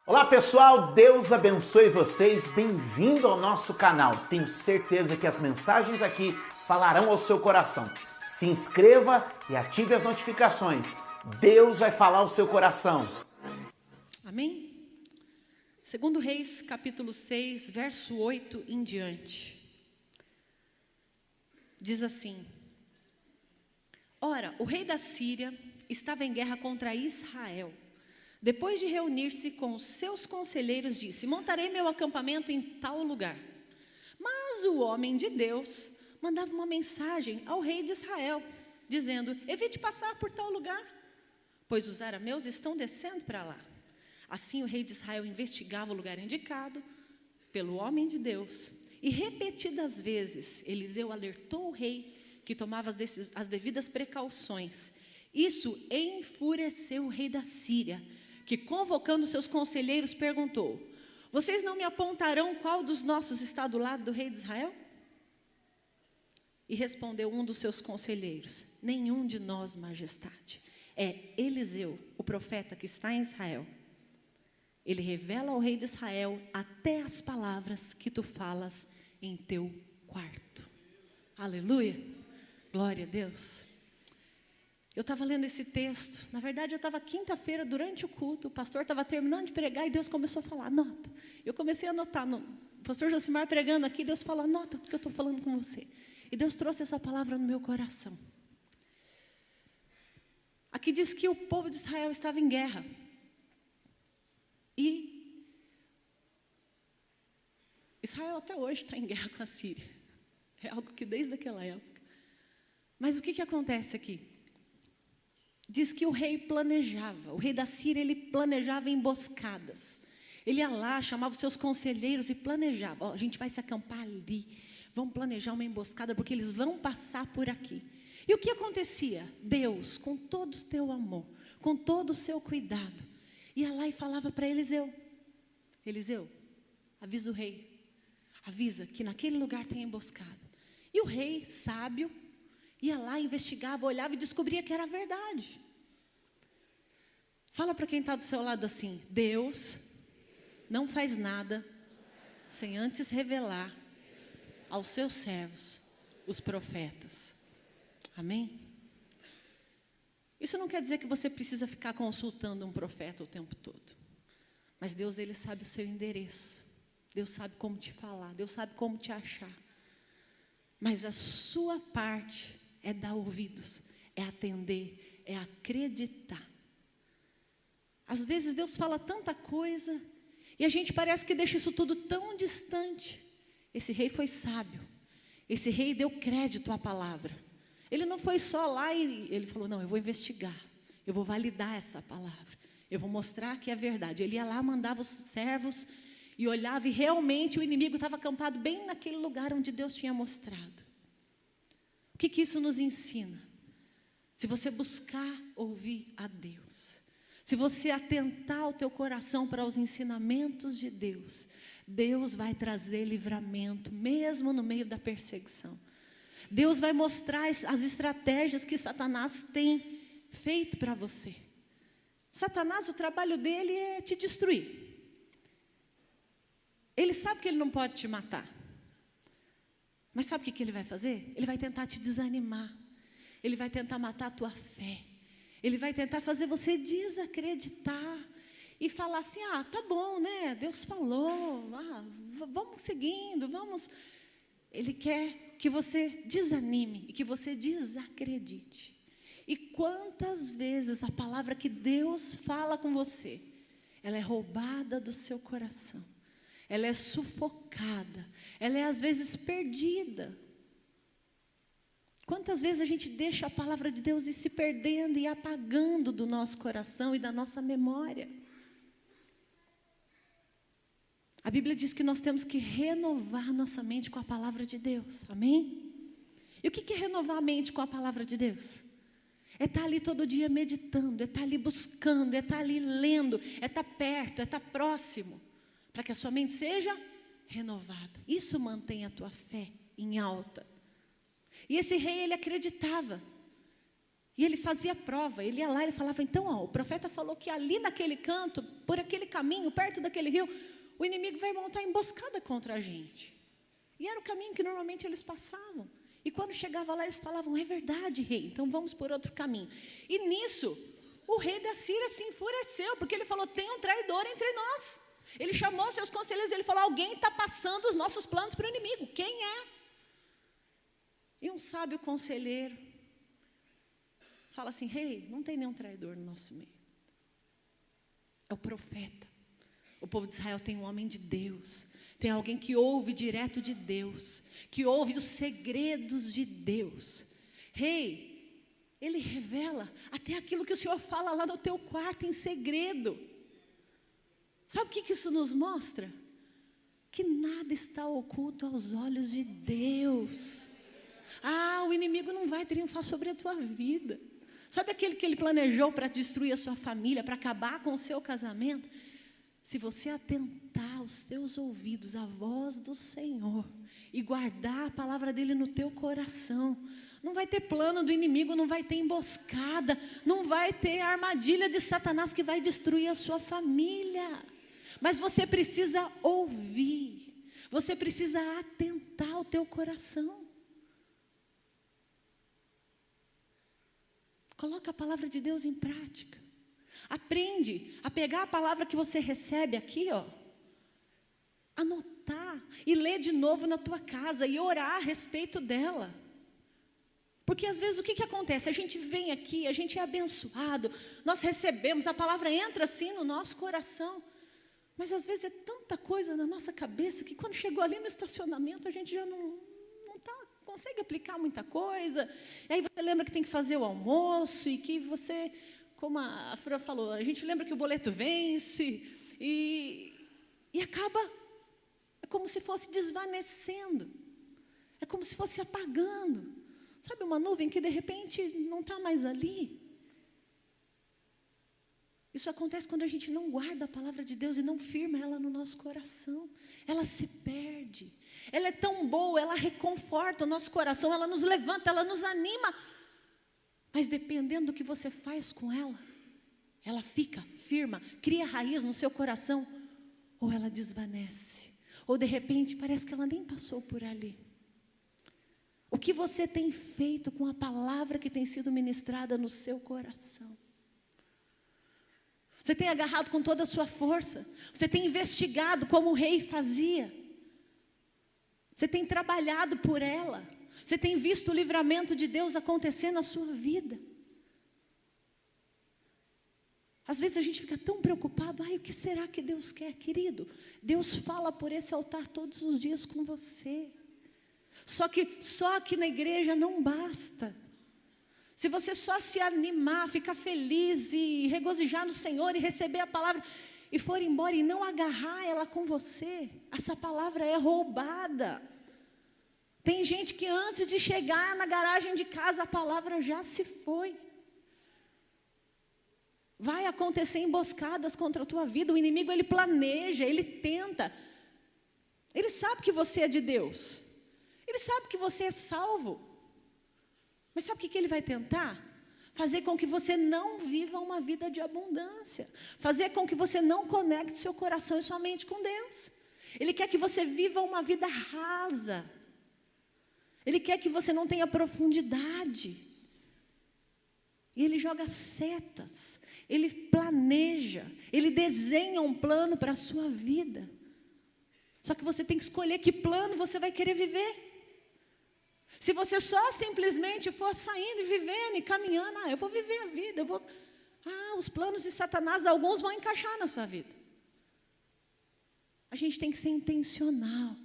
Olá pessoal, Deus abençoe vocês, bem-vindo ao nosso canal. Tenho certeza que as mensagens aqui falarão ao seu coração. Se inscreva e ative as notificações. Deus vai falar ao seu coração. Amém? Segundo Reis, capítulo 6, verso 8 em diante. Diz assim: Ora, o rei da Síria estava em guerra contra Israel. Depois de reunir-se com os seus conselheiros, disse: montarei meu acampamento em tal lugar. Mas o homem de Deus mandava uma mensagem ao rei de Israel, dizendo: evite passar por tal lugar, pois os arameus estão descendo para lá. Assim o rei de Israel investigava o lugar indicado pelo homem de Deus, e repetidas vezes Eliseu alertou o rei que tomava as devidas precauções. Isso enfureceu o rei da Síria, que, convocando seus conselheiros, perguntou: vocês não me apontarão qual dos nossos está do lado do rei de Israel? E respondeu um dos seus conselheiros: nenhum de nós, majestade. É Eliseu, o profeta que está em Israel. Ele revela ao rei de Israel até as palavras que tu falas em teu quarto. Aleluia, glória a Deus. Eu estava lendo esse texto, na verdade eu estava quinta-feira durante o culto, o pastor estava terminando de pregar e Deus começou a falar: anota. Eu comecei a anotar, o pastor Josimar pregando aqui, Deus falou: anota o que eu estou falando com você. E Deus trouxe essa palavra no meu coração. Aqui diz que o povo de Israel estava em guerra. E Israel até hoje está em guerra com a Síria. É algo que desde aquela época. Mas o que acontece aqui? Diz que o rei planejava, o rei da Síria, ele planejava emboscadas. Ele ia lá, chamava os seus conselheiros e planejava: a gente vai se acampar ali, vamos planejar uma emboscada, porque eles vão passar por aqui. E o que acontecia? Deus, com todo o teu amor, com todo o seu cuidado, ia lá e falava para Eliseu: Eliseu, avisa o rei, avisa que naquele lugar tem emboscada. E o rei, sábio, ia lá, investigava, olhava e descobria que era verdade. Fala para quem está do seu lado assim: Deus não faz nada sem antes revelar aos seus servos, os profetas. Amém? Isso não quer dizer que você precisa ficar consultando um profeta o tempo todo. Mas Deus, Ele sabe o seu endereço. Deus sabe como te falar, Deus sabe como te achar. Mas a sua parte é dar ouvidos, é atender, é acreditar. Às vezes Deus fala tanta coisa e a gente parece que deixa isso tudo tão distante. Esse rei foi sábio, esse rei deu crédito à palavra. Ele não foi só lá e ele falou: não, eu vou investigar, eu vou validar essa palavra, eu vou mostrar que é verdade. Ele ia lá, mandava os servos e olhava, e realmente o inimigo estava acampado bem naquele lugar onde Deus tinha mostrado. O que isso nos ensina? Se você buscar ouvir a Deus, se você atentar o teu coração para os ensinamentos de Deus, Deus vai trazer livramento, mesmo no meio da perseguição. Deus vai mostrar as estratégias que Satanás tem feito para você. Satanás, o trabalho dele é te destruir. Ele sabe que ele não pode te matar. Mas sabe o que ele vai fazer? Ele vai tentar te desanimar. Ele vai tentar matar a tua fé. Ele vai tentar fazer você desacreditar. E falar assim: tá bom, né? Deus falou. Vamos seguindo, vamos. Ele quer que você desanime e que você desacredite. E quantas vezes a palavra que Deus fala com você, ela é roubada do seu coração. Ela é sufocada, ela é às vezes perdida. Quantas vezes a gente deixa a palavra de Deus ir se perdendo e apagando do nosso coração e da nossa memória? A Bíblia diz que nós temos que renovar nossa mente com a palavra de Deus, amém? E o que é renovar a mente com a palavra de Deus? É estar ali todo dia meditando, é estar ali buscando, é estar ali lendo, é estar perto, é estar próximo, para que a sua mente seja renovada. Isso mantém a tua fé em alta. E esse rei, ele acreditava. E ele fazia prova, ele ia lá e ele falava, então, ó, o profeta falou que ali naquele canto, por aquele caminho, perto daquele rio, o inimigo vai montar emboscada contra a gente. E era o caminho que normalmente eles passavam. E quando chegava lá, eles falavam, é verdade, rei, então vamos por outro caminho. E nisso, o rei da Síria se enfureceu, porque ele falou, tem um traidor entre nós. Ele chamou seus conselheiros e ele falou, alguém está passando os nossos planos para o inimigo. Quem é? E um sábio conselheiro fala assim, rei, não tem nenhum traidor no nosso meio. É o profeta. O povo de Israel tem um homem de Deus. Tem alguém que ouve direto de Deus. Que ouve os segredos de Deus. Rei, ele revela até aquilo que o Senhor fala lá no teu quarto em segredo. Sabe o que isso nos mostra? Que nada está oculto aos olhos de Deus. O inimigo não vai triunfar sobre a tua vida. Sabe aquele que ele planejou para destruir a sua família, para acabar com o seu casamento? Se você atentar os teus ouvidos à voz do Senhor e guardar a palavra dele no teu coração, não vai ter plano do inimigo, não vai ter emboscada, não vai ter armadilha de Satanás que vai destruir a sua família. Mas você precisa ouvir, você precisa atentar o teu coração. Coloca a palavra de Deus em prática. Aprende a pegar a palavra que você recebe aqui, ó, anotar e ler de novo na tua casa e orar a respeito dela. Porque às vezes o que acontece? A gente vem aqui, a gente é abençoado, nós recebemos, a palavra entra assim no nosso coração. Mas às vezes é tanta coisa na nossa cabeça que quando chegou ali no estacionamento a gente já não consegue aplicar muita coisa. E aí você lembra que tem que fazer o almoço e que você, como a Fran falou, a gente lembra que o boleto vence e acaba, é como se fosse desvanecendo, é como se fosse apagando. Sabe uma nuvem que de repente não está mais ali? Isso acontece quando a gente não guarda a palavra de Deus e não firma ela no nosso coração. Ela se perde. Ela é tão boa, ela reconforta o nosso coração, ela nos levanta, ela nos anima. Mas dependendo do que você faz com ela, ela fica firme, cria raiz no seu coração, ou ela desvanece, ou de repente parece que ela nem passou por ali. O que você tem feito com a palavra que tem sido ministrada no seu coração? Você tem agarrado com toda a sua força? Você tem investigado como o rei fazia? Você tem trabalhado por ela? Você tem visto o livramento de Deus acontecer na sua vida? Às vezes a gente fica tão preocupado, o que será que Deus quer, querido? Deus fala por esse altar todos os dias com você. Só que na igreja não basta. Se você só se animar, ficar feliz e regozijar no Senhor e receber a palavra e for embora e não agarrar ela com você, essa palavra é roubada. Tem gente que antes de chegar na garagem de casa, a palavra já se foi. Vai acontecer emboscadas contra a tua vida. O inimigo, ele planeja, ele tenta. Ele sabe que você é de Deus. Ele sabe que você é salvo. Mas sabe o que ele vai tentar? Fazer com que você não viva uma vida de abundância. Fazer com que você não conecte seu coração e sua mente com Deus. Ele quer que você viva uma vida rasa. Ele quer que você não tenha profundidade. E ele joga setas. Ele planeja. Ele desenha um plano para a sua vida. Só que você tem que escolher que plano você vai querer viver. Se você só simplesmente for saindo e vivendo e caminhando, eu vou viver a vida, os planos de Satanás, alguns vão encaixar na sua vida. A gente tem que ser intencional.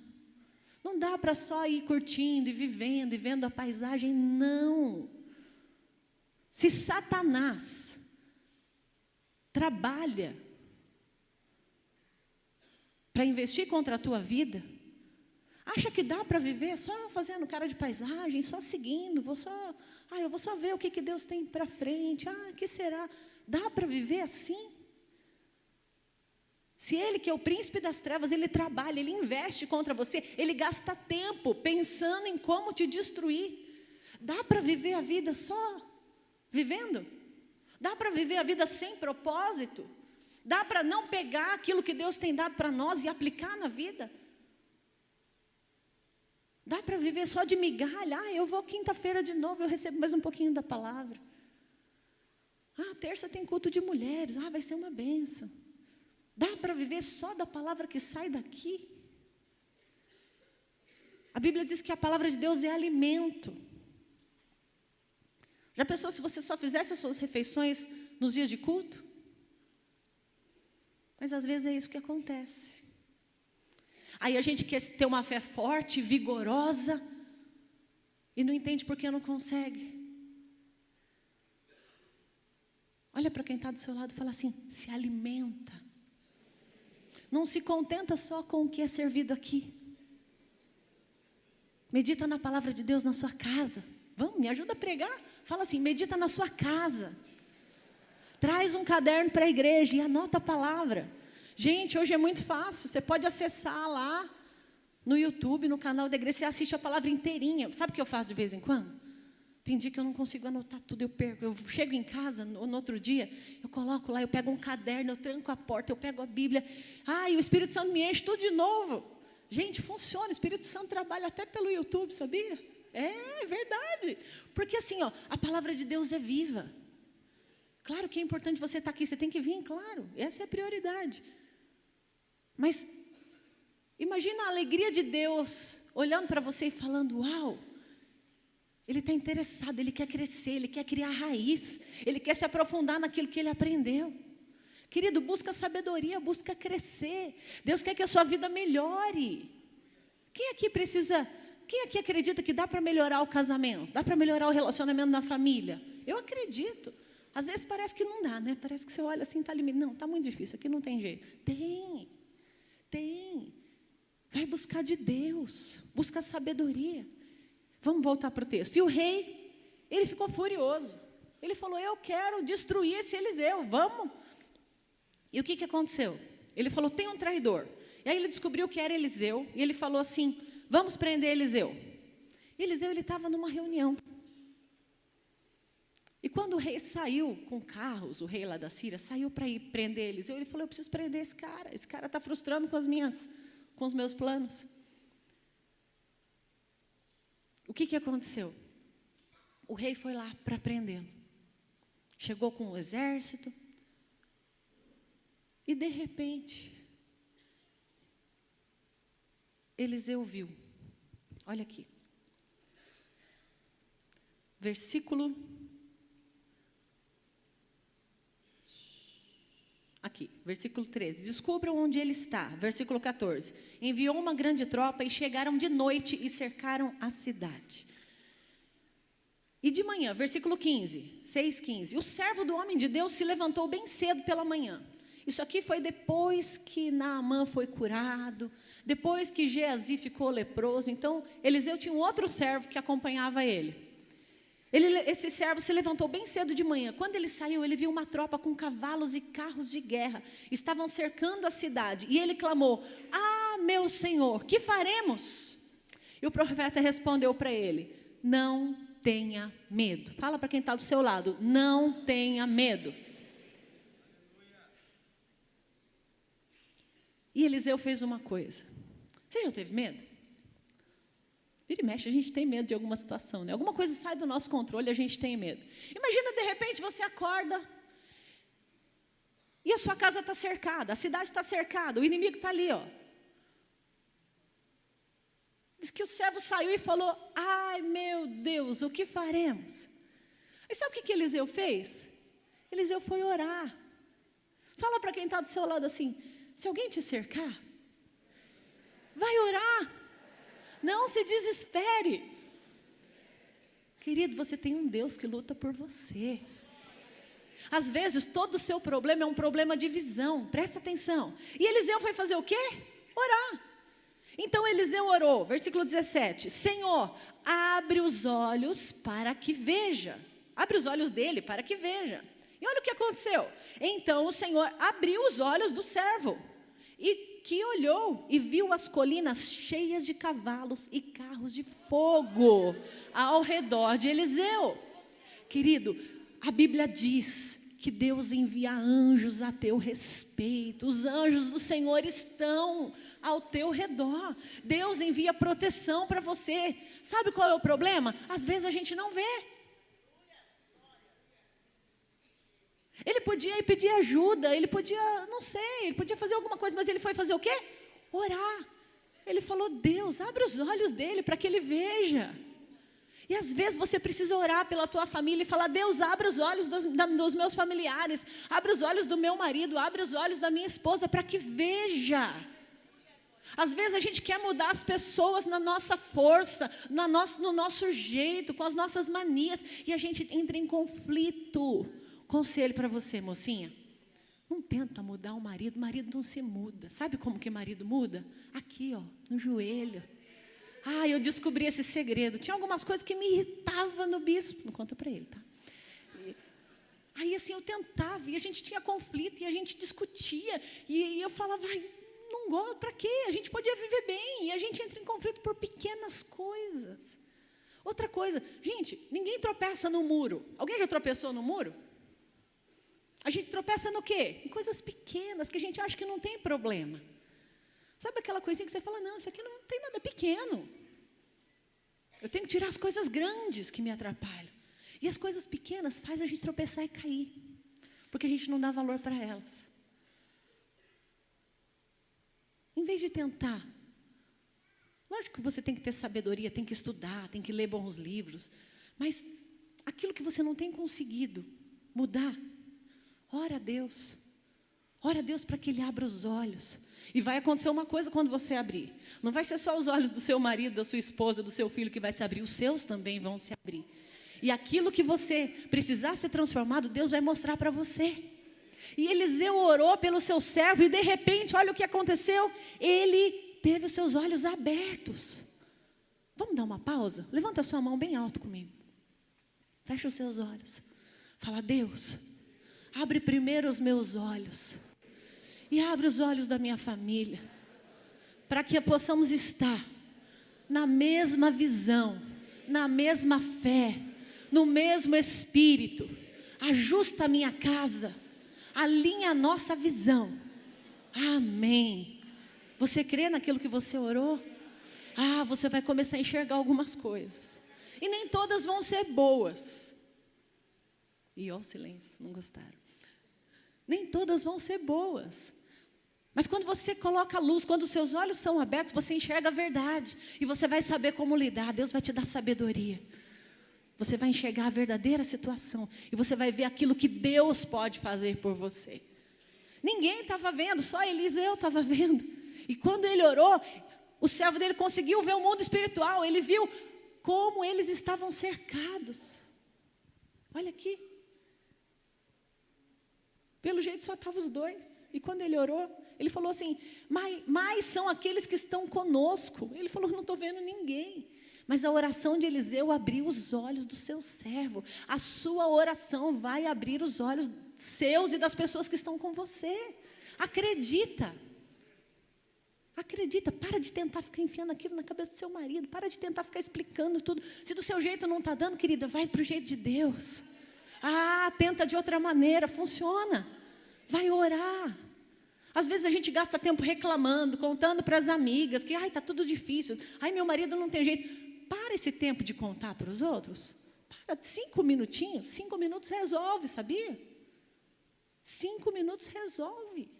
Não dá para só ir curtindo e vivendo e vendo a paisagem, não. Se Satanás trabalha para investir contra a tua vida, acha que dá para viver só fazendo cara de paisagem, só seguindo, eu vou só ver o que Deus tem para frente, que será? Dá para viver assim? Se ele, que é o príncipe das trevas, ele trabalha, ele investe contra você, ele gasta tempo pensando em como te destruir, dá para viver a vida só vivendo? Dá para viver a vida sem propósito? Dá para não pegar aquilo que Deus tem dado para nós e aplicar na vida? Dá para viver só de migalha? Eu vou quinta-feira de novo, eu recebo mais um pouquinho da palavra. Terça tem culto de mulheres, vai ser uma bênção. Dá para viver só da palavra que sai daqui? A Bíblia diz que a palavra de Deus é alimento. Já pensou se você só fizesse as suas refeições nos dias de culto? Mas às vezes é isso que acontece. Aí a gente quer ter uma fé forte, vigorosa, e não entende por que não consegue. Olha para quem está do seu lado e fala assim: se alimenta. Não se contenta só com o que é servido aqui. Medita na palavra de Deus na sua casa. Vamos, me ajuda a pregar. Fala assim: medita na sua casa. Traz um caderno para a igreja e anota a palavra. Gente, hoje é muito fácil. Você pode acessar lá no YouTube, no canal da igreja. Você assiste a palavra inteirinha. Sabe o que eu faço de vez em quando? Tem dia que eu não consigo anotar tudo, eu perco. Eu chego em casa, no outro dia, eu coloco lá, eu pego um caderno, eu tranco a porta, eu pego a Bíblia. E o Espírito Santo me enche tudo de novo. Gente, funciona. O Espírito Santo trabalha até pelo YouTube, sabia? É verdade. Porque assim, a palavra de Deus é viva. Claro que é importante você estar aqui, você tem que vir, claro. Essa é a prioridade. Mas imagina a alegria de Deus olhando para você e falando: uau, Ele está interessado, Ele quer crescer, Ele quer criar raiz, Ele quer se aprofundar naquilo que Ele aprendeu. Querido, busca sabedoria, busca crescer. Deus quer que a sua vida melhore. Quem aqui acredita que dá para melhorar o casamento? Dá para melhorar o relacionamento na família? Eu acredito. Às vezes parece que não dá, né? Parece que você olha assim, está limitado. Não, está muito difícil, aqui não tem jeito. Tem. Vai buscar de Deus, busca sabedoria. Vamos voltar para o texto. E o rei, ele ficou furioso. Ele falou: eu quero destruir esse Eliseu, vamos. E o que aconteceu? Ele falou: tem um traidor. E aí ele descobriu que era Eliseu, e ele falou assim: vamos prender Eliseu. Eliseu, ele estava numa reunião. E quando o rei saiu com carros, o rei lá da Síria, saiu para ir prender Eliseu, ele falou: eu preciso prender esse cara está frustrando com os meus planos. O que aconteceu? O rei foi lá para prendê-lo. Chegou com o exército, e de repente, Eliseu viu, olha aqui, versículo Aqui, versículo 13. Descubram onde ele está. Versículo 14. Enviou uma grande tropa e chegaram de noite e cercaram a cidade. E de manhã, versículo 15, 6:15. O servo do homem de Deus se levantou bem cedo pela manhã. Isso aqui foi depois que Naamã foi curado, depois que Geazi ficou leproso. Então, Eliseu tinha um outro servo que acompanhava ele. Esse servo se levantou bem cedo de manhã. Quando ele saiu, ele viu uma tropa com cavalos e carros de guerra. Estavam cercando a cidade. E ele clamou: meu senhor, que faremos? E o profeta respondeu para ele: não tenha medo. Fala para quem está do seu lado: não tenha medo. E Eliseu fez uma coisa. Você já teve medo? Vira e mexe, a gente tem medo de alguma situação, né? Alguma coisa sai do nosso controle, a gente tem medo. Imagina, de repente, você acorda e a sua casa está cercada, a cidade está cercada, o inimigo está ali, ó. Diz que o servo saiu e falou: meu Deus, o que faremos? E sabe o que Eliseu fez? Eliseu foi orar. Fala para quem está do seu lado assim: se alguém te cercar, vai orar. Não se desespere. Querido, você tem um Deus que luta por você. Às vezes, todo o seu problema é um problema de visão. Presta atenção. E Eliseu foi fazer o quê? Orar. Então, Eliseu orou. Versículo 17. Senhor, abre os olhos para que veja. Abre os olhos dele para que veja. E olha o que aconteceu. Então, o Senhor abriu os olhos do servo. E que olhou e viu as colinas cheias de cavalos e carros de fogo ao redor de Eliseu. Querido, a Bíblia diz que Deus envia anjos a teu respeito. Os anjos do Senhor estão ao teu redor. Deus envia proteção para você. Sabe qual é o problema? Às vezes a gente não vê. Ele podia ir pedir ajuda, ele podia, não sei, ele podia fazer alguma coisa, mas ele foi fazer o quê? Orar. Ele falou, Deus, abre os olhos dele para que ele veja. E às vezes você precisa orar pela tua família e falar, Deus, abre os olhos dos meus familiares, abre os olhos do meu marido, abre os olhos da minha esposa para que veja. Às vezes a gente quer mudar as pessoas na nossa força, no nosso jeito, com as nossas manias, e a gente entra em conflito. Conselho para você, mocinha, não tenta mudar o marido não se muda. Sabe como que marido muda? Aqui, ó, no joelho. Eu descobri esse segredo. Tinha algumas coisas que me irritavam no bispo. Não conta para ele, tá? Aí assim, eu tentava, e a gente tinha conflito, e a gente discutia, e eu falava, não gosto, para quê? A gente podia viver bem, e a gente entra em conflito por pequenas coisas. Outra coisa, gente, ninguém tropeça no muro. Alguém já tropeçou no muro? A gente tropeça no quê? Em coisas pequenas, que a gente acha que não tem problema. Sabe aquela coisinha que você fala, não, isso aqui não tem nada pequeno. Eu tenho que tirar as coisas grandes que me atrapalham. E as coisas pequenas fazem a gente tropeçar e cair. Porque a gente não dá valor para elas. Em vez de tentar. Lógico que você tem que ter sabedoria, tem que estudar, tem que ler bons livros. Mas aquilo que você não tem conseguido mudar, ora a Deus. Ora a Deus para que Ele abra os olhos. E vai acontecer uma coisa quando você abrir. Não vai ser só os olhos do seu marido, da sua esposa, do seu filho que vai se abrir. Os seus também vão se abrir. E aquilo que você precisar ser transformado, Deus vai mostrar para você. E Eliseu orou pelo seu servo e de repente, olha o que aconteceu. Ele teve os seus olhos abertos. Vamos dar uma pausa? Levanta a sua mão bem alto comigo. Fecha os seus olhos. Fala, Deus, abre primeiro os meus olhos. E abre os olhos da minha família. Para que possamos estar na mesma visão, na mesma fé, no mesmo espírito. Ajusta a minha casa. Alinha a nossa visão. Amém. Você crê naquilo que você orou? Você vai começar a enxergar algumas coisas. E nem todas vão ser boas. E ó, silêncio, não gostaram. Nem todas vão ser boas. Mas quando você coloca a luz, quando os seus olhos são abertos, você enxerga a verdade. E você vai saber como lidar. Deus vai te dar sabedoria. Você vai enxergar a verdadeira situação. E você vai ver aquilo que Deus pode fazer por você. Ninguém estava vendo, só Eliseu estava vendo. E quando ele orou, o servo dele conseguiu ver o mundo espiritual. Ele viu como eles estavam cercados. Olha aqui. Pelo jeito só estavam os dois. E quando ele orou, ele falou assim, mais são aqueles que estão conosco. Ele falou, não estou vendo ninguém. Mas a oração de Eliseu abriu os olhos do seu servo. A sua oração vai abrir os olhos seus e das pessoas que estão com você. Acredita. Acredita. Para de tentar ficar enfiando aquilo na cabeça do seu marido. Para de tentar ficar explicando tudo. Se do seu jeito não está dando, querida, vai para o jeito de Deus. Tenta de outra maneira. Funciona. Vai orar. Às vezes a gente gasta tempo reclamando, contando para as amigas que está tudo difícil. Meu marido não tem jeito. Para esse tempo de contar para os outros. Para 5 minutinhos. 5 minutos resolve, sabia? 5 minutos resolve.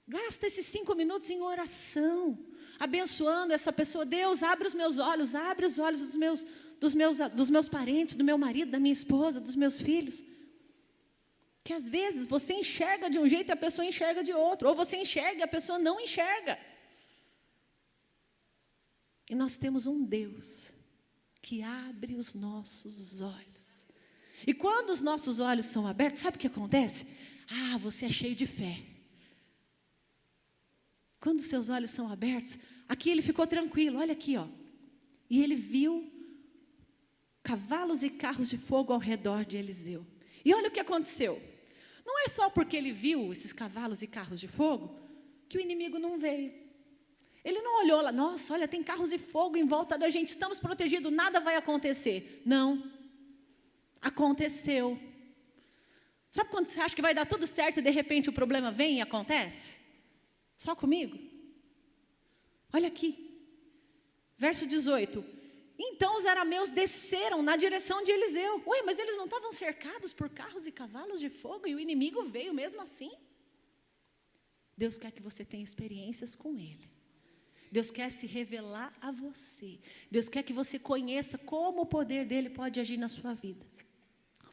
Gasta esses 5 minutos em oração. Abençoando essa pessoa. Deus, abre os meus olhos. Abre os olhos dos meus parentes, do meu marido, da minha esposa, dos meus filhos. Que às vezes você enxerga de um jeito e a pessoa enxerga de outro. Ou você enxerga e a pessoa não enxerga. E nós temos um Deus que abre os nossos olhos. E quando os nossos olhos são abertos, sabe o que acontece? Você é cheio de fé. Quando os seus olhos são abertos, aqui ele ficou tranquilo, olha aqui, ó. E ele viu cavalos e carros de fogo ao redor de Eliseu. E olha o que aconteceu. Não é só porque ele viu esses cavalos e carros de fogo que o inimigo não veio. Ele não olhou lá, nossa, olha, tem carros de fogo em volta da gente, estamos protegidos, nada vai acontecer. Não. Aconteceu. Sabe quando você acha que vai dar tudo certo e de repente o problema vem e acontece? Só comigo? Olha aqui. Verso 18. Então os arameus desceram na direção de Eliseu. Ué, mas eles não estavam cercados por carros e cavalos de fogo e o inimigo veio mesmo assim? Deus quer que você tenha experiências com Ele. Deus quer se revelar a você. Deus quer que você conheça como o poder dEle pode agir na sua vida.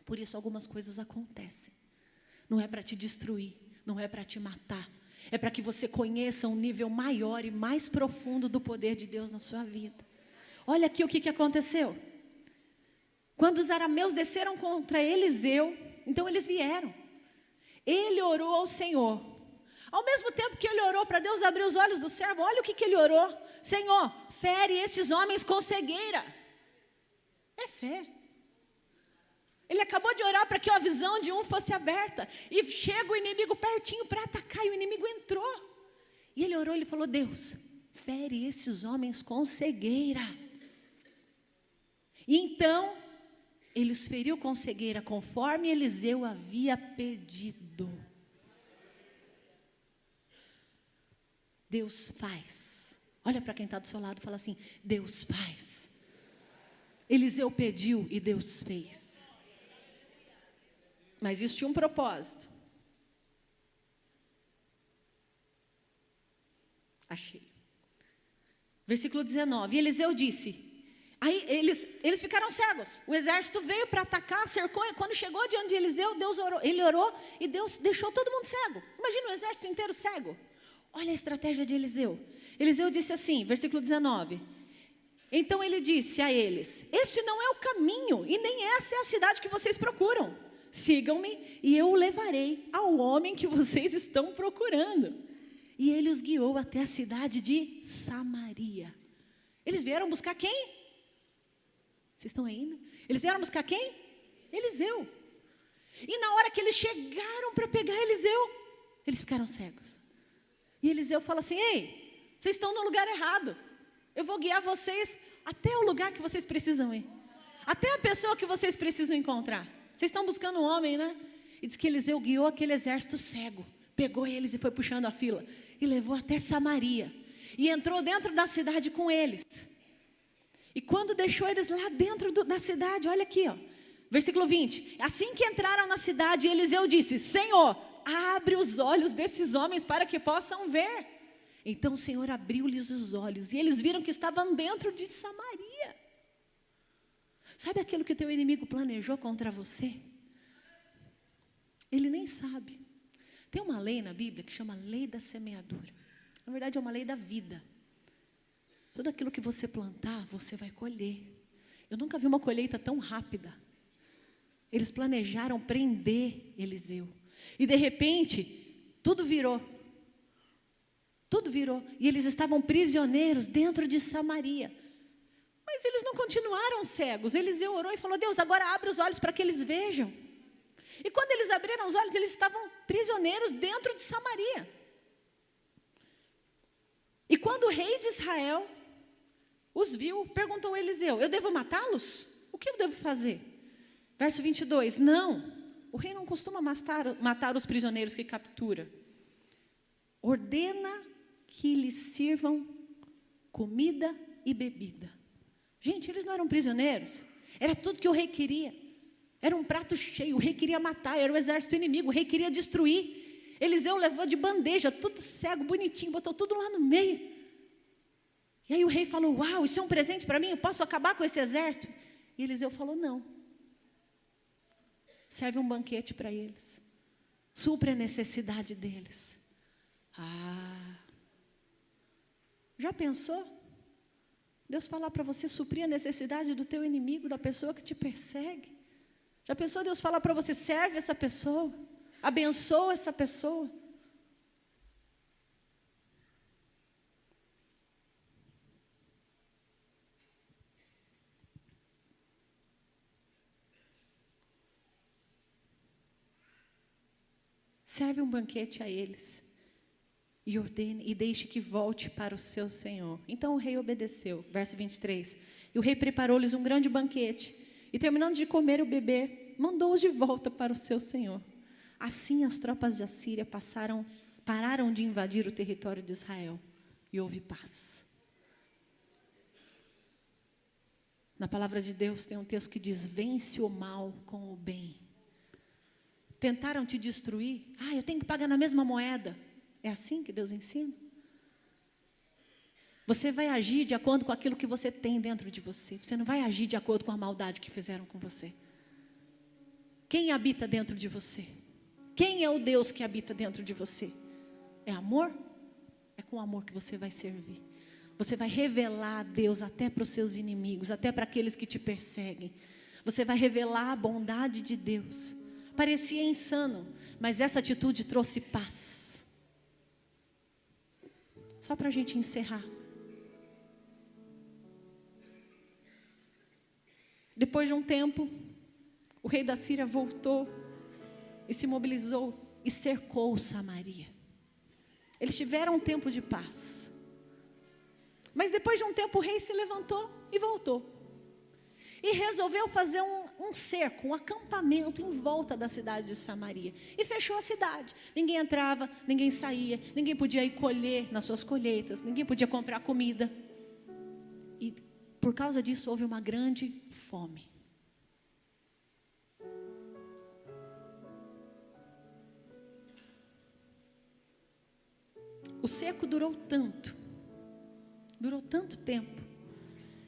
Por isso algumas coisas acontecem. Não é para te destruir, não é para te matar. É para que você conheça um nível maior e mais profundo do poder de Deus na sua vida. Olha aqui o que aconteceu. Quando os arameus desceram contra Eliseu, então eles vieram. Ele orou ao Senhor. Ao mesmo tempo que ele orou para Deus abrir os olhos do servo, olha o que ele orou. Senhor, fere estes homens com cegueira. É fé. Ele acabou de orar para que a visão de um fosse aberta. E chega o inimigo pertinho para atacar, e o inimigo entrou. E ele orou, ele falou, Deus, fere esses homens com cegueira. E então, ele os feriu com cegueira, conforme Eliseu havia pedido. Deus faz. Olha para quem está do seu lado e fala assim, Deus faz. Eliseu pediu e Deus fez. Mas isso tinha um propósito. Achei. Versículo 19. E Eliseu disse... Aí eles ficaram cegos. O exército veio para atacar, cercou. E quando chegou diante de Eliseu, Deus orou. Ele orou e Deus deixou todo mundo cego. Imagina o exército inteiro cego. Olha a estratégia de Eliseu. Eliseu disse assim, versículo 19. Então ele disse a eles, este não é o caminho e nem essa é a cidade que vocês procuram. Sigam-me e eu o levarei ao homem que vocês estão procurando. E ele os guiou até a cidade de Samaria. Eles vieram buscar quem? Vocês estão aí, né? Eles vieram buscar quem? Eliseu. E na hora que eles chegaram para pegar Eliseu, eles ficaram cegos. E Eliseu fala assim, ei, vocês estão no lugar errado. Eu vou guiar vocês até o lugar que vocês precisam ir. Até a pessoa que vocês precisam encontrar. Vocês estão buscando um homem, né? E diz que Eliseu guiou aquele exército cego. Pegou eles e foi puxando a fila. E levou até Samaria. E entrou dentro da cidade com eles. E quando deixou eles lá dentro da cidade, olha aqui, ó, versículo 20. Assim que entraram na cidade, Eliseu disse, Senhor, abre os olhos desses homens para que possam ver. Então o Senhor abriu-lhes os olhos e eles viram que estavam dentro de Samaria. Sabe aquilo que o teu inimigo planejou contra você? Ele nem sabe. Tem uma lei na Bíblia que chama lei da semeadura. Na verdade é uma lei da vida. Tudo aquilo que você plantar, você vai colher. Eu nunca vi uma colheita tão rápida. Eles planejaram prender Eliseu. E de repente, tudo virou. Tudo virou. E eles estavam prisioneiros dentro de Samaria. Mas eles não continuaram cegos. Eliseu orou e falou, Deus, agora abre os olhos para que eles vejam. E quando eles abriram os olhos, eles estavam prisioneiros dentro de Samaria. E quando o rei de Israel os viu, perguntou a Eliseu, eu devo matá-los? O que eu devo fazer? Verso 22, não, o rei não costuma matar os prisioneiros que captura. Ordena que lhes sirvam comida e bebida. Gente, eles não eram prisioneiros, era tudo que o rei queria. Era um prato cheio, o rei queria matar, era o exército inimigo, o rei queria destruir. Eliseu levou de bandeja, tudo cego, bonitinho, botou tudo lá no meio. E aí o rei falou, uau, isso é um presente para mim, eu posso acabar com esse exército? E Eliseu falou, não. Serve um banquete para eles. Supre a necessidade deles. Já pensou? Deus falar para você suprir a necessidade do teu inimigo, da pessoa que te persegue. Já pensou Deus falar para você, serve essa pessoa, abençoa essa pessoa. Serve um banquete a eles e ordene e deixe que volte para o seu senhor. Então o rei obedeceu, verso 23. E o rei preparou-lhes um grande banquete e terminando de comer e beber, mandou-os de volta para o seu senhor. Assim as tropas de Assíria pararam de invadir o território de Israel e houve paz. Na palavra de Deus tem um texto que diz: vence o mal com o bem. Tentaram te destruir, eu tenho que pagar na mesma moeda. É assim que Deus ensina? Você vai agir de acordo com aquilo que você tem dentro de você. Você não vai agir de acordo com a maldade que fizeram com você. Quem habita dentro de você? Quem é o Deus que habita dentro de você? É amor? É com amor que você vai servir. Você vai revelar a Deus até para os seus inimigos, até para aqueles que te perseguem. Você vai revelar a bondade de Deus. Parecia insano, mas essa atitude trouxe paz. Só para a gente encerrar. Depois de um tempo, o rei da Síria voltou e se mobilizou e cercou Samaria. Eles tiveram um tempo de paz. Mas depois de um tempo o rei se levantou e voltou. E resolveu fazer um cerco, um acampamento em volta da cidade de Samaria. E fechou a cidade. Ninguém entrava, ninguém saía, ninguém podia ir colher nas suas colheitas, ninguém podia comprar comida. E por causa disso houve uma grande fome. O cerco durou tanto tempo,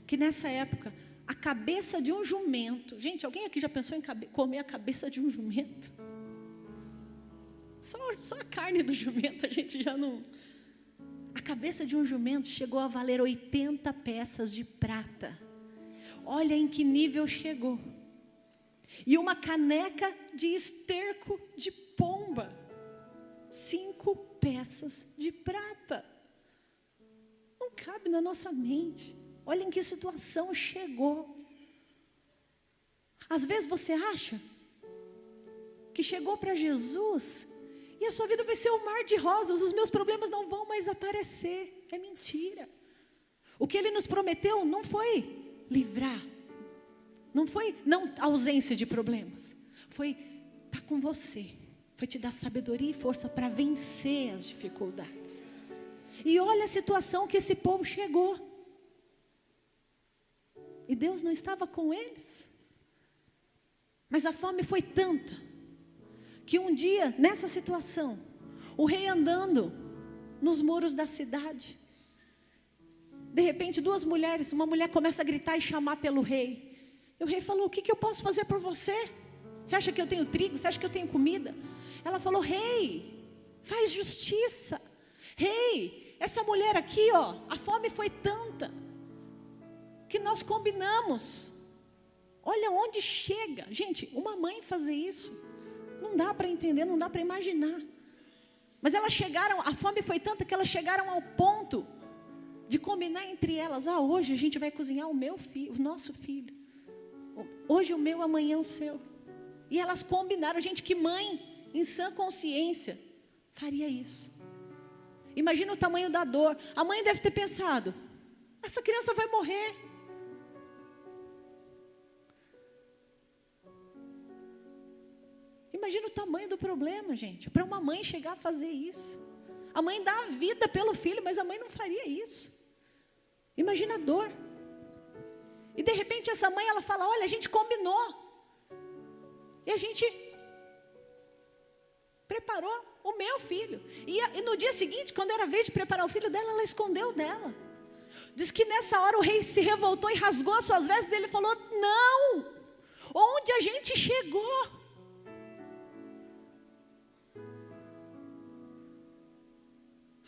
que nessa época, a cabeça de um jumento... Gente, alguém aqui já pensou em comer a cabeça de um jumento? Só a carne do jumento a gente já não... A cabeça de um jumento chegou a valer 80 peças de prata. Olha em que nível chegou. E uma caneca de esterco de pomba. 5 peças de prata. Não cabe na nossa mente. Olha em que situação chegou. Às vezes você acha que chegou para Jesus e a sua vida vai ser um mar de rosas, os meus problemas não vão mais aparecer. É mentira. O que Ele nos prometeu não foi livrar, não foi ausência de problemas, foi estar com você, foi te dar sabedoria e força para vencer as dificuldades. E olha a situação que esse povo chegou. E Deus não estava com eles. Mas a fome foi tanta, que um dia, nessa situação, o rei andando nos muros da cidade, de repente 2 mulheres, uma mulher começa a gritar e chamar pelo rei. E o rei falou: o que eu posso fazer por você? Você acha que eu tenho trigo? Você acha que eu tenho comida? Ela falou: rei, faz justiça. Rei, essa mulher aqui, a fome foi tanta, que nós combinamos. Olha onde chega. Gente, uma mãe fazer isso, não dá para entender, não dá para imaginar. Mas elas chegaram, a fome foi tanta que elas chegaram ao ponto de combinar entre elas: hoje a gente vai cozinhar o nosso filho. Hoje o meu, amanhã o seu. E elas combinaram. Gente, que mãe em sã consciência faria isso? Imagina o tamanho da dor. A mãe deve ter pensado: essa criança vai morrer. Imagina o tamanho do problema, gente, para uma mãe chegar a fazer isso. A mãe dá a vida pelo filho, mas a mãe não faria isso. Imagina a dor. E de repente essa mãe, ela fala: olha, a gente combinou. E a gente preparou o meu filho. E no dia seguinte, quando era a vez de preparar o filho dela, ela escondeu dela. Diz que nessa hora o rei se revoltou e rasgou as suas vestes. E ele falou: não, onde a gente chegou?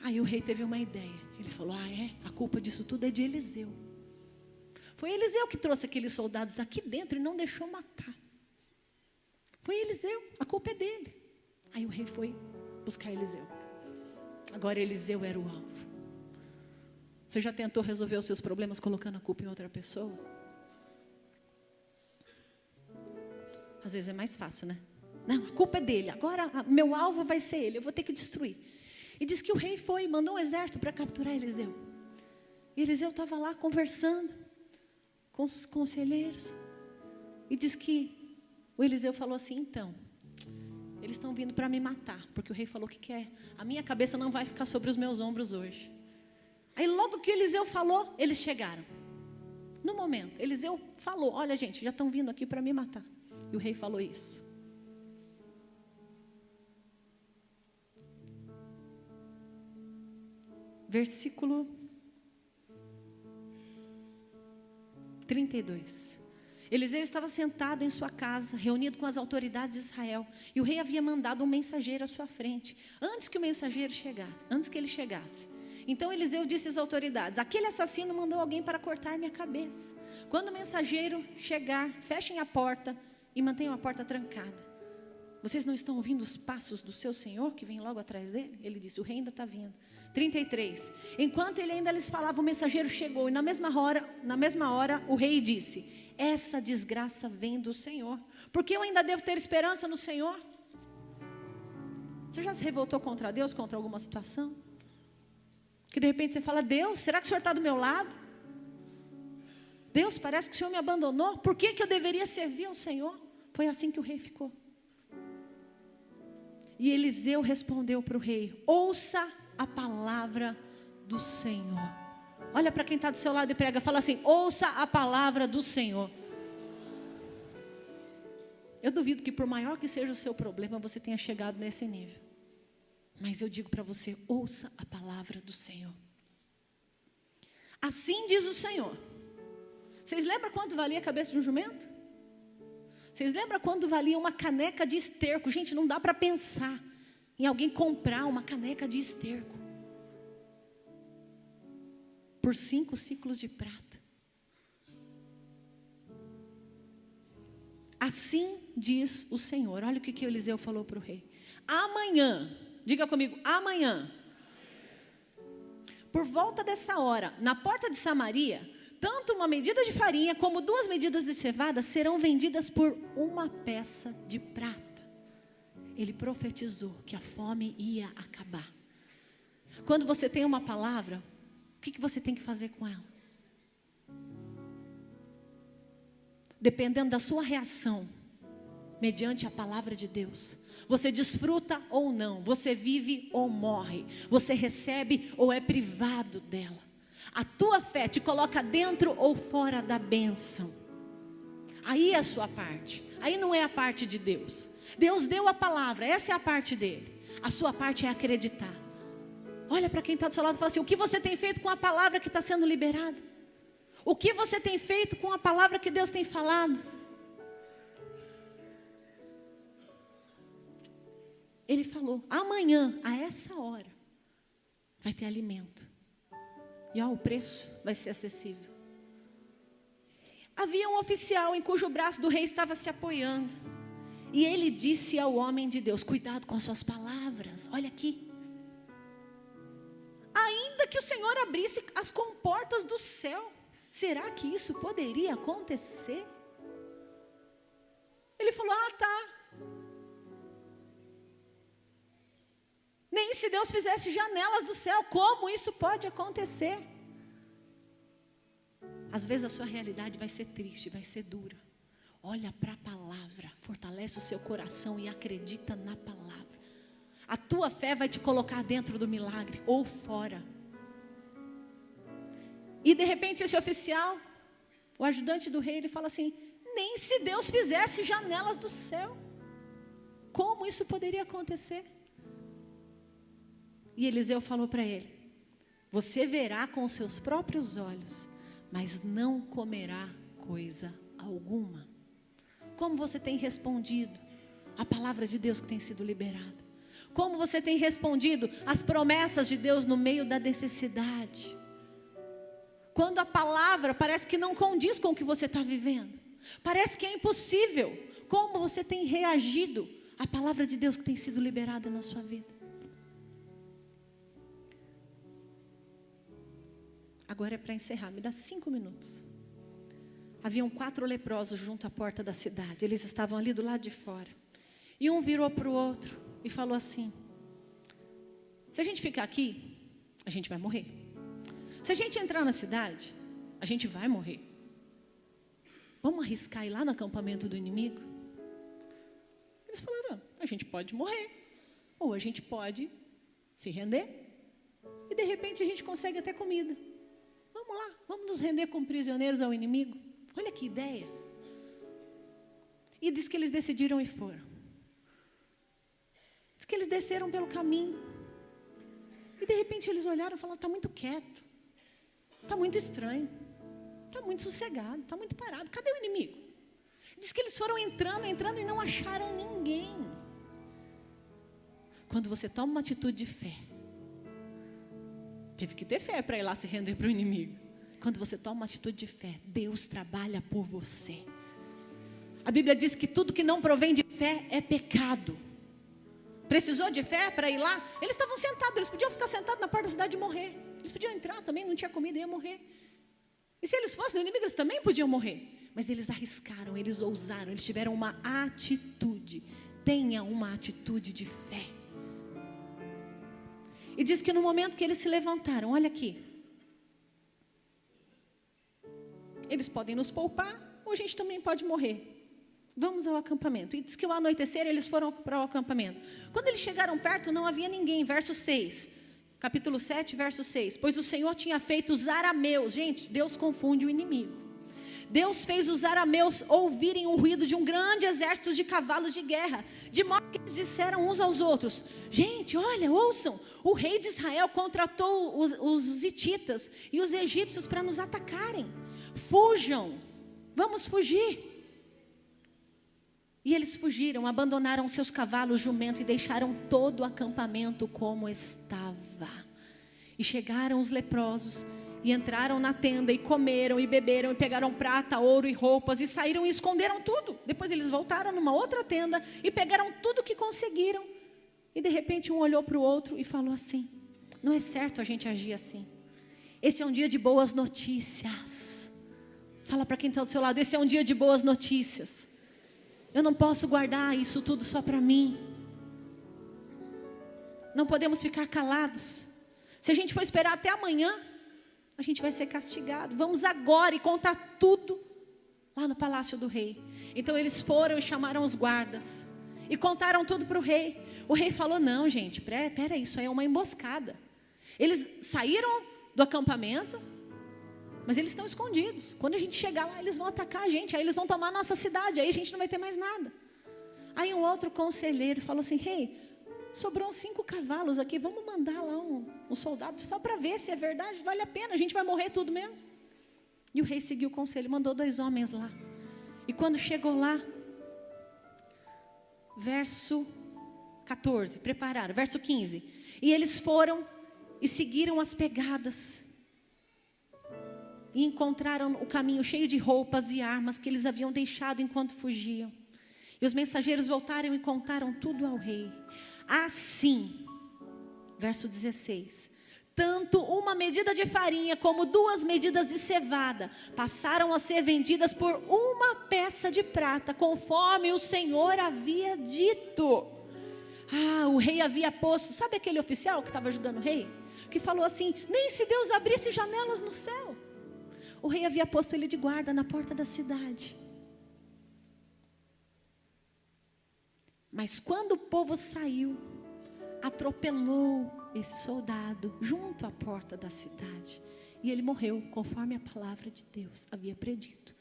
Aí o rei teve uma ideia. Ele falou: a culpa disso tudo é de Eliseu. Foi Eliseu que trouxe aqueles soldados aqui dentro e não deixou matar. Foi Eliseu, a culpa é dele. Aí o rei foi buscar Eliseu. Agora Eliseu era o alvo. Você já tentou resolver os seus problemas colocando a culpa em outra pessoa? Às vezes é mais fácil, né? Não, a culpa é dele, agora meu alvo vai ser ele, eu vou ter que destruir. E diz que o rei foi e mandou um exército para capturar Eliseu. E Eliseu estava lá conversando com os conselheiros. E diz que O Eliseu falou assim, então, eles estão vindo para me matar, porque o rei falou que quer. A minha cabeça não vai ficar sobre os meus ombros hoje. Aí logo que Eliseu falou, eles chegaram. No momento, Eliseu falou, olha gente, já estão vindo aqui para me matar. E o rei falou isso. Versículo 32. Eliseu estava sentado em sua casa, reunido com as autoridades de Israel, e o rei havia mandado um mensageiro à sua frente, antes que o mensageiro chegasse, antes que ele chegasse. Então Eliseu disse às autoridades, aquele assassino mandou alguém para cortar minha cabeça. Quando o mensageiro chegar, fechem a porta e mantenham a porta trancada. Vocês não estão ouvindo os passos do seu senhor, que vem logo atrás dele? Ele disse, o rei ainda está vindo. 33. Enquanto ele ainda lhes falava, o mensageiro chegou, e na mesma hora o rei disse, essa desgraça vem do Senhor, porque eu ainda devo ter esperança no Senhor. Você já se revoltou contra Deus, contra alguma situação? Que de repente você fala, Deus, será que o Senhor está do meu lado? Deus, parece que o Senhor me abandonou, por que eu deveria servir ao Senhor? Foi assim que o rei ficou. E Eliseu respondeu para o rei, ouça a palavra do Senhor. Olha para quem está do seu lado e prega, fala assim, ouça a palavra do Senhor. Eu duvido que por maior que seja o seu problema, você tenha chegado nesse nível. Mas eu digo para você, ouça a palavra do Senhor. Assim diz o Senhor. Vocês lembram quanto valia a cabeça de um jumento? Vocês lembram quanto valia uma caneca de esterco? Gente, não dá para pensar em alguém comprar uma caneca de esterco por 5 ciclos de prata. Assim diz o Senhor. Olha o que Eliseu falou para o rei. Amanhã, diga comigo, amanhã, por volta dessa hora, na porta de Samaria, tanto uma medida de farinha como 2 medidas de cevada serão vendidas por 1 peça de prata. Ele profetizou que a fome ia acabar. Quando você tem uma palavra, o que você tem que fazer com ela? Dependendo da sua reação, mediante a palavra de Deus, você desfruta ou não, você vive ou morre, você recebe ou é privado dela. A tua fé te coloca dentro ou fora da bênção. Aí é a sua parte, aí não é a parte de Deus. Deus deu a palavra, essa é a parte dele. A sua parte é acreditar. Olha para quem está do seu lado e fala assim, o que você tem feito com a palavra que está sendo liberada? O que você tem feito com a palavra que Deus tem falado? Ele falou, amanhã, a essa hora, vai ter alimento. E o preço vai ser acessível. Havia um oficial em cujo braço do rei estava se apoiando. E ele disse ao homem de Deus, cuidado com as suas palavras, olha aqui. Ainda que o Senhor abrisse as comportas do céu, será que isso poderia acontecer? Ele falou, tá. Nem se Deus fizesse janelas do céu, como isso pode acontecer? Às vezes a sua realidade vai ser triste, vai ser dura. Olha para a palavra, fortalece o seu coração e acredita na palavra. A tua fé vai te colocar dentro do milagre ou fora. E de repente esse oficial, o ajudante do rei, ele fala assim, nem se Deus fizesse janelas do céu, como isso poderia acontecer? E Eliseu falou para ele, você verá com os seus próprios olhos, mas não comerá coisa alguma. Como você tem respondido a palavra de Deus que tem sido liberada? Como você tem respondido as promessas de Deus no meio da necessidade? Quando a palavra parece que não condiz com o que você está vivendo, parece que é impossível, como você tem reagido à palavra de Deus que tem sido liberada na sua vida? Agora é para encerrar, me dá 5 minutos. Haviam 4 leprosos junto à porta da cidade. Eles estavam ali do lado de fora. E um virou para o outro e falou assim, se a gente ficar aqui, a gente vai morrer. Se a gente entrar na cidade, a gente vai morrer. Vamos arriscar ir lá no acampamento do inimigo? Eles falaram, a gente pode morrer, ou a gente pode se render, e de repente a gente consegue até comida. Vamos lá, vamos nos render como prisioneiros ao inimigo. Olha que ideia. E diz que eles decidiram e foram. Diz que eles desceram pelo caminho. E de repente eles olharam e falaram, está muito quieto. Está muito estranho. Está muito sossegado, está muito parado. Cadê o inimigo? Diz que eles foram entrando e não acharam ninguém. Quando você toma uma atitude de fé, teve que ter fé para ir lá se render para o inimigo. Quando você toma uma atitude de fé, Deus trabalha por você. A Bíblia diz que tudo que não provém de fé é pecado. Precisou de fé para ir lá? Eles estavam sentados, eles podiam ficar sentados na porta da cidade e morrer. Eles podiam entrar também, não tinha comida, ia morrer. E se eles fossem do inimigo, eles também podiam morrer. Mas eles arriscaram, eles ousaram, eles tiveram uma atitude. Tenha uma atitude de fé. E diz que no momento que eles se levantaram, olha aqui. Eles podem nos poupar, ou a gente também pode morrer. Vamos ao acampamento. E diz que ao anoitecer eles foram para o acampamento. Quando eles chegaram perto, não havia ninguém. Verso 6. Capítulo 7, verso 6. Pois o Senhor tinha feito os arameus. Gente, Deus confunde o inimigo. Deus fez os arameus ouvirem o ruído de um grande exército de cavalos de guerra. De modo que eles disseram uns aos outros. Gente, olha, ouçam. O rei de Israel contratou os hititas e os egípcios para nos atacarem. Fujam. Vamos fugir. E eles fugiram, abandonaram seus cavalos, jumento e deixaram todo o acampamento como estava. E chegaram os leprosos e entraram na tenda e comeram e beberam e pegaram prata, ouro e roupas e saíram e esconderam tudo. Depois eles voltaram numa outra tenda e pegaram tudo que conseguiram. E de repente um olhou para o outro e falou assim, não é certo a gente agir assim. Esse é um dia de boas notícias. Fala para quem está do seu lado, esse é um dia de boas notícias. Eu não posso guardar isso tudo só para mim. Não podemos ficar calados. Se a gente for esperar até amanhã, a gente vai ser castigado. Vamos agora e contar tudo lá no palácio do rei. Então eles foram e chamaram os guardas e contaram tudo para o rei. O rei falou, não gente, pera, isso aí é uma emboscada. Eles saíram do acampamento, mas eles estão escondidos. Quando a gente chegar lá, eles vão atacar a gente. Aí eles vão tomar a nossa cidade. Aí a gente não vai ter mais nada. Aí um outro conselheiro falou assim, rei, sobrou 5 cavalos aqui. Vamos mandar lá um soldado só para ver se é verdade. Vale a pena, a gente vai morrer tudo mesmo. E o rei seguiu o conselho, mandou 2 homens lá. E quando chegou lá, verso 14, prepararam, verso 15. E eles foram e seguiram as pegadas. E encontraram o caminho cheio de roupas e armas que eles haviam deixado enquanto fugiam. E os mensageiros voltaram e contaram tudo ao rei. Assim, verso 16, tanto uma medida de farinha como 2 medidas de cevada passaram a ser vendidas por 1 peça de prata, conforme o Senhor havia dito. O rei havia posto, sabe aquele oficial que estava ajudando o rei? Que falou assim, nem se Deus abrisse janelas no céu. O rei havia posto ele de guarda na porta da cidade. Mas quando o povo saiu, atropelou esse soldado junto à porta da cidade. E ele morreu, conforme a palavra de Deus havia predito,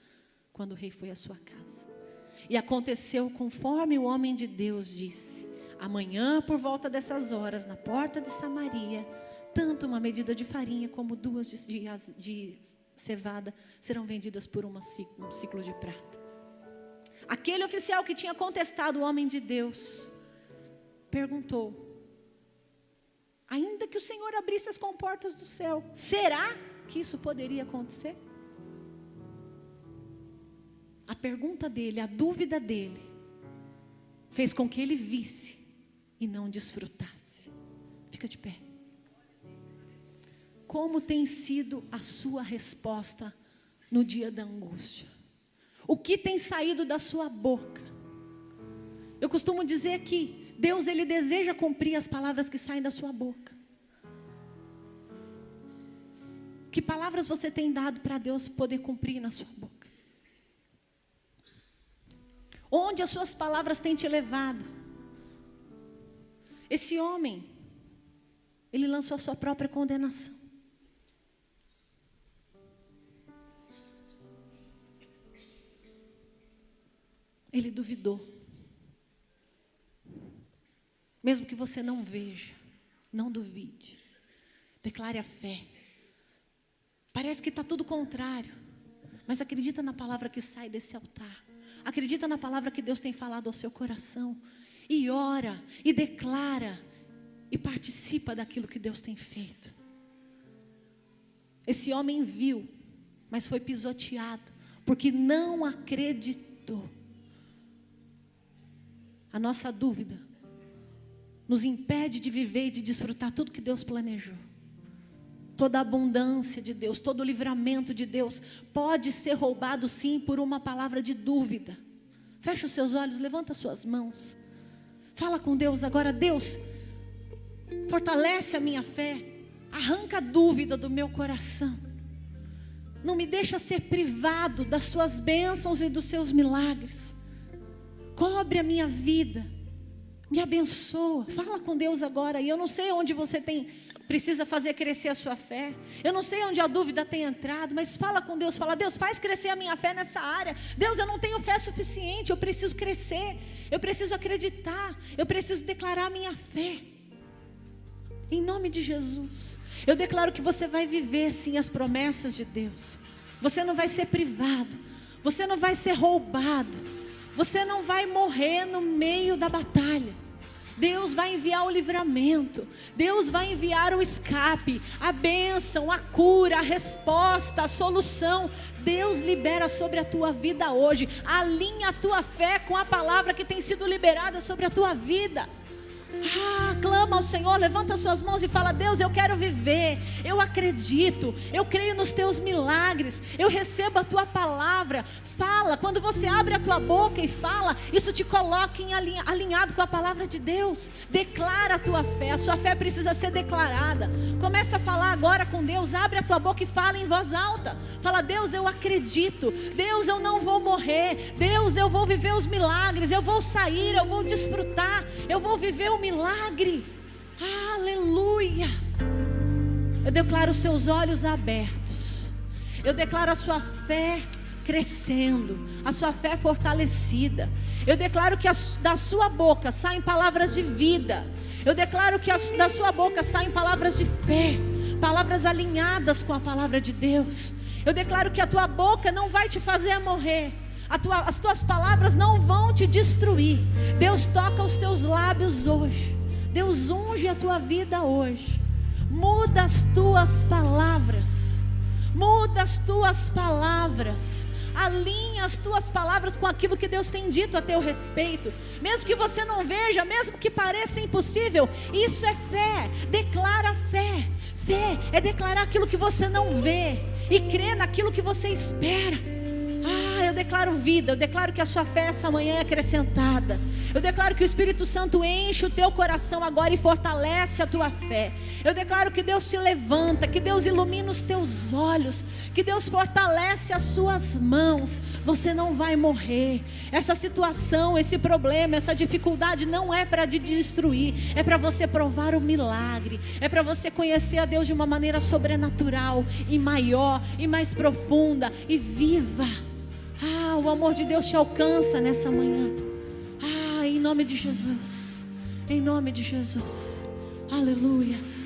quando o rei foi à sua casa. E aconteceu conforme o homem de Deus disse. Amanhã, por volta dessas horas, na porta de Samaria, tanto uma medida de farinha como 2 de cevada serão vendidas por um ciclo de prata. Aquele oficial que tinha contestado o homem de Deus perguntou, ainda que o Senhor abrisse as comportas do céu, será que isso poderia acontecer? A pergunta dele, a dúvida dele, fez com que ele visse e não desfrutasse. Fica de pé. Como tem sido a sua resposta no dia da angústia? O que tem saído da sua boca? Eu costumo dizer que Deus, Ele deseja cumprir as palavras que saem da sua boca. Que palavras você tem dado para Deus poder cumprir na sua boca? Onde as suas palavras têm te levado? Esse homem, ele lançou a sua própria condenação. Ele duvidou. Mesmo que você não veja, não duvide. Declare a fé. Parece que está tudo contrário, mas acredita na palavra que sai desse altar. Acredita na palavra que Deus tem falado ao seu coração. E ora, e declara, e participa daquilo que Deus tem feito. Esse homem viu, mas foi pisoteado, porque não acreditou. A nossa dúvida nos impede de viver e de desfrutar tudo que Deus planejou. Toda a abundância de Deus, todo o livramento de Deus pode ser roubado sim por uma palavra de dúvida. Fecha os seus olhos, levanta as suas mãos. Fala com Deus agora. Deus, fortalece a minha fé. Arranca a dúvida do meu coração. Não me deixa ser privado das suas bênçãos e dos seus milagres. Cobre a minha vida. Me abençoa. Fala com Deus agora. E eu não sei onde você precisa fazer crescer a sua fé. Eu não sei onde a dúvida tem entrado, mas fala com Deus. Fala: Deus, faz crescer a minha fé nessa área. Deus, eu não tenho fé suficiente. Eu preciso crescer. Eu preciso acreditar. Eu preciso declarar a minha fé. Em nome de Jesus. Eu declaro que você vai viver sim as promessas de Deus. Você não vai ser privado. Você não vai ser roubado. Você não vai morrer no meio da batalha. Deus vai enviar o livramento. Deus vai enviar o escape, a bênção, a cura, a resposta, a solução. Deus libera sobre a tua vida hoje. Alinha a tua fé com a palavra que tem sido liberada sobre a tua vida. Clama ao Senhor, levanta suas mãos e fala: Deus, eu quero viver, eu acredito, eu creio nos teus milagres, eu recebo a tua palavra. Fala, quando você abre a tua boca e fala, isso te coloca alinhado com a palavra de Deus. Declara a tua fé, a sua fé precisa ser declarada. Começa a falar agora com Deus, abre a tua boca e fala em voz alta. Fala: Deus, eu acredito, Deus, eu não vou morrer, Deus, eu vou viver os milagres, eu vou sair, eu vou desfrutar, eu vou viver o milagre. Aleluia. Eu declaro os seus olhos abertos. Eu declaro a sua fé crescendo, a sua fé fortalecida. Eu declaro que da sua boca saem palavras de vida. Eu declaro que da sua boca saem palavras de fé, palavras alinhadas com a palavra de Deus. Eu declaro que a tua boca não vai te fazer morrer. As tuas palavras não vão te destruir. Deus toca os teus lábios hoje. Deus unge a tua vida hoje. Muda as tuas palavras. Muda as tuas palavras. Alinha as tuas palavras com aquilo que Deus tem dito a teu respeito. Mesmo que você não veja, mesmo que pareça impossível, isso é fé. Declara fé. Fé é declarar aquilo que você não vê e crer naquilo que você espera. Eu declaro vida, eu declaro que a sua fé essa manhã é acrescentada. Eu declaro que o Espírito Santo enche o teu coração agora e fortalece a tua fé. Eu declaro que Deus te levanta, que Deus ilumina os teus olhos, que Deus fortalece as suas mãos. Você não vai morrer. Essa situação, esse problema, essa dificuldade não é para te destruir, é para você provar o milagre, é para você conhecer a Deus de uma maneira sobrenatural e maior e mais profunda e viva. O amor de Deus te alcança nessa manhã. Em nome de Jesus. Em nome de Jesus. Aleluias.